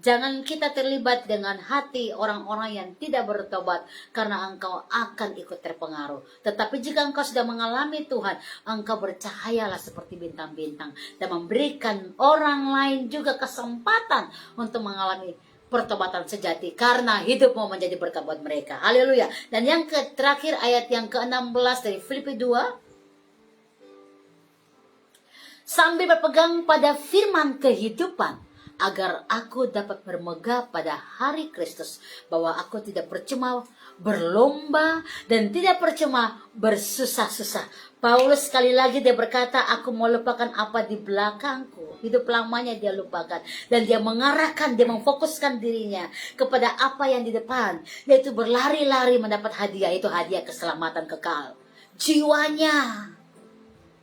Jangan kita terlibat dengan hati orang-orang yang tidak bertobat, karena engkau akan ikut terpengaruh. Tetapi jika engkau sudah mengalami Tuhan, engkau bercahayalah seperti bintang-bintang dan memberikan orang lain juga kesempatan untuk mengalami pertobatan sejati, karena hidupmu menjadi berkat buat mereka. Haleluya. Dan yang terakhir ayat yang ke-16 dari Filipi 2. Sambil berpegang pada firman kehidupan, agar aku dapat bermegah pada hari Kristus, bahwa aku tidak percuma berlomba dan tidak percuma bersusah-susah. Paulus sekali lagi dia berkata, aku mau lupakan apa di belakangku. Hidup lamanya dia lupakan. Dan dia mengarahkan, dia memfokuskan dirinya kepada apa yang di depan. Yaitu berlari-lari mendapat hadiah. Itu hadiah keselamatan kekal. Jiwanya,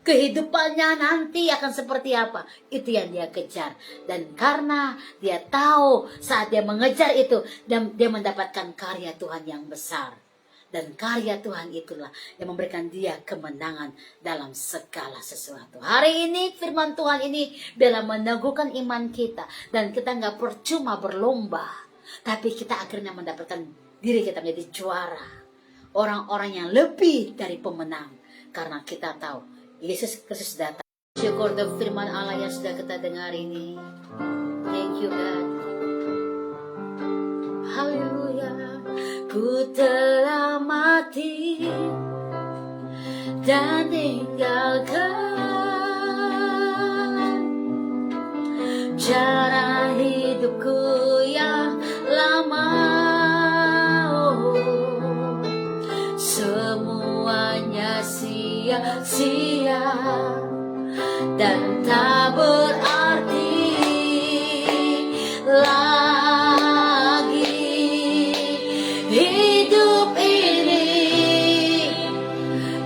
kehidupannya nanti akan seperti apa, itu yang dia kejar. Dan karena dia tahu saat dia mengejar itu, dan dia mendapatkan karya Tuhan yang besar. Dan karya Tuhan itulah yang memberikan dia kemenangan dalam segala sesuatu. Hari ini firman Tuhan ini biarlah meneguhkan iman kita, dan kita nggak percuma berlomba, tapi kita akhirnya mendapatkan diri kita menjadi juara, orang-orang yang lebih dari pemenang, karena kita tahu Yesus Kristus datang. Syukur untuk firman Allah yang sudah kita dengar ini. Thank you God. Haleluya. Ku telah mati dan tinggalkan cara hidupku yang lama. Oh, semuanya sia-sia dan tak berarti lagi. Hidup ini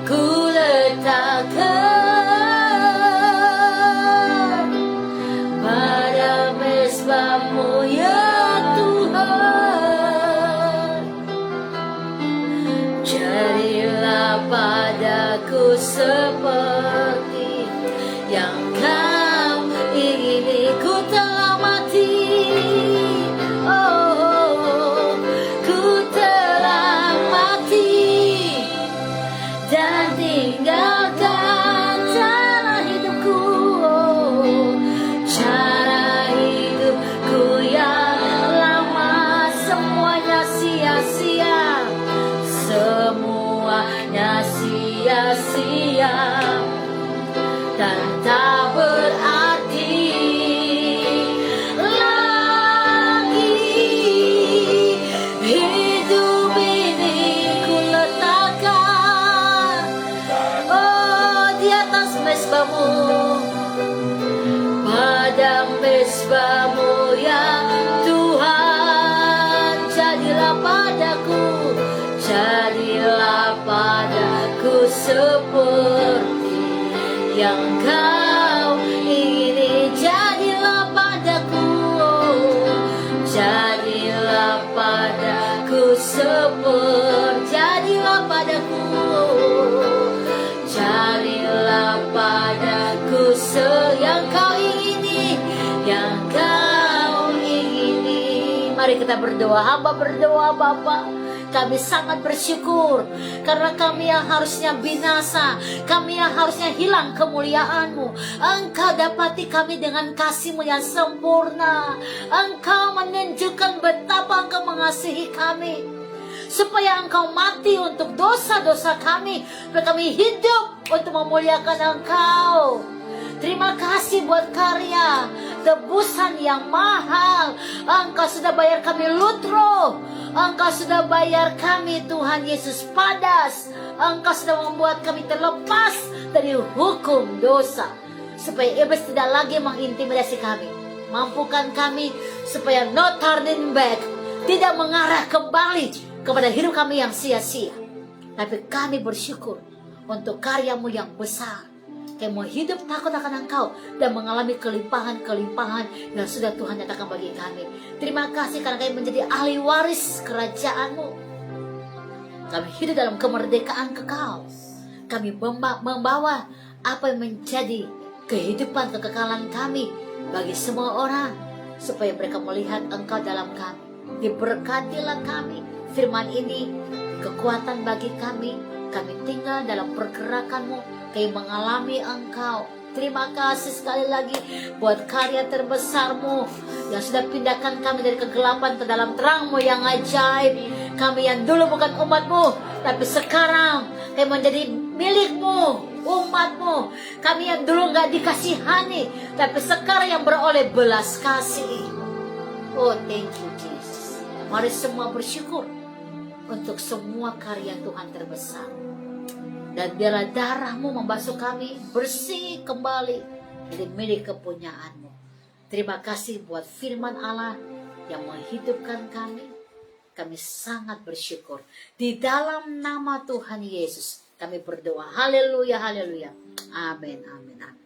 ku letakkan pada mesbah-Mu ya Tuhan. Jadilah padaku seperti yang Kau ingini. Ku telah mati, oh, ku telah mati dan tinggalkan cara hidupku, oh, cara hidupku yang lama. Semuanya sia-sia, semuanya sia-sia dan tak berarti lagi. Hidup ini ku letakkan, oh, di atas mesbah-Mu, pada mesbah-Mu ya Tuhan. Jadilah padaku seperti yang Kau ingini. Jadilah padaku, oh, jadilah padaku seperti, jadilah padaku, oh, jadilah padaku yang Kau ingini, yang Kau ingini. Mari kita berdoa. Hamba berdoa, Bapa, kami sangat bersyukur karena kami yang harusnya binasa, kami yang harusnya hilang kemuliaan-Mu, Engkau dapati kami dengan kasih-Mu yang sempurna. Engkau menunjukkan betapa Engkau mengasihi kami, supaya Engkau mati untuk dosa-dosa kami, supaya kami hidup untuk memuliakan Engkau. Terima kasih buat karya tebusan yang mahal. Engkau sudah bayar kami lutro. Engkau sudah bayar kami Tuhan Yesus padas. Engkau sudah membuat kami terlepas dari hukum dosa, supaya iblis tidak lagi mengintimidasi kami. Mampukan kami supaya no turning back, tidak mengarah kembali kepada hidup kami yang sia-sia. Tapi kami bersyukur untuk karyamu yang besar. Kami mau hidup takut akan Engkau dan mengalami kelimpahan-kelimpahan yang sudah Tuhan nyatakan bagi kami. Terima kasih karena kami menjadi ahli waris kerajaan-Mu. Kami hidup dalam kemerdekaan kekal. Kami membawa apa yang menjadi kehidupan kekekalan kami bagi semua orang, supaya mereka melihat Engkau dalam kami. Diberkatilah kami. Firman ini kekuatan bagi kami. Kami tinggal dalam pergerakan-Mu, kami mengalami Engkau. Terima kasih sekali lagi buat karya terbesar-Mu yang sudah pindahkan kami dari kegelapan ke dalam terang-Mu yang ajaib. Kami yang dulu bukan umat-Mu, tapi sekarang kami menjadi milik-Mu, umat-Mu. Kami yang dulu gak dikasihani, tapi sekarang yang beroleh belas kasih. Oh, thank you Jesus. Mari semua bersyukur untuk semua karya Tuhan terbesar. Dan biarlah darah-Mu membasuh kami bersih kembali dari milik kepunyaan-Mu. Terima kasih buat firman Allah yang menghidupkan kami. Kami sangat bersyukur. Di dalam nama Tuhan Yesus kami berdoa. Haleluya, haleluya. Amin, amin, amin.